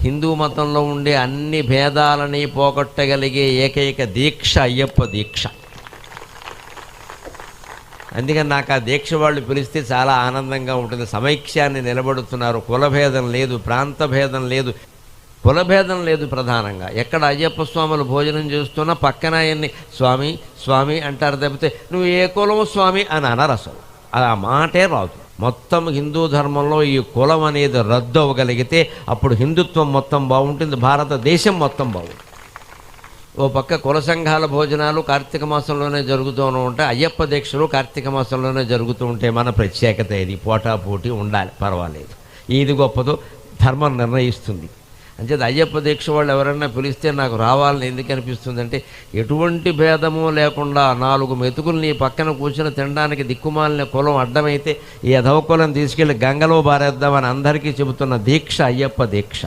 హిందూ మతంలో ఉండే అన్ని భేదాలని పోగొట్టగలిగే ఏకైక దీక్ష అయ్యప్ప దీక్ష. అందుకని నాకు ఆ దీక్ష వాళ్ళు పిలిస్తే చాలా ఆనందంగా ఉంటుంది. సమైక్యాన్ని నిలబడుతున్నారు. కులభేదం లేదు, ప్రాంత భేదం లేదు, కులభేదం లేదు. ప్రధానంగా ఎక్కడ అయ్యప్ప స్వాములు భోజనం చేస్తున్నా పక్కన ఆయన్ని స్వామి స్వామి అంటారు తప్పితే నువ్వు ఏ కులం స్వామి అని అనరు. అసలు ఆ మాటే రాదు. మొత్తం హిందూ ధర్మంలో ఈ కులం అనేది రద్దు అవ్వగలిగితే అప్పుడు హిందుత్వం మొత్తం బాగుంటుంది, భారతదేశం మొత్తం బాగుంటుంది. ఓ పక్క కుల సంఘాల భోజనాలు కార్తీక మాసంలోనే జరుగుతూ ఉంటాయి, అయ్యప్ప దీక్షలు కార్తీక మాసంలోనే జరుగుతూ ఉంటాయి. మన ప్రత్యేకత ఇది. పోటాపోటీ ఉండాలి, పర్వాలేదు. ఏది గొప్పదో ధర్మం నిర్ణయిస్తుంది. అంచేది అయ్యప్ప దీక్ష వాళ్ళు ఎవరైనా పిలిస్తే నాకు రావాలని ఎందుకు అనిపిస్తుంది అంటే, ఎటువంటి భేదము లేకుండా 4 మెతుకులు నీ పక్కన కూర్చొని తినడానికి దిక్కుమాలిన కులం అడ్డమైతే ఈ అధవ కులం తీసుకెళ్ళి గంగలో బారేద్దామని అందరికీ చెబుతున్న దీక్ష అయ్యప్ప దీక్ష.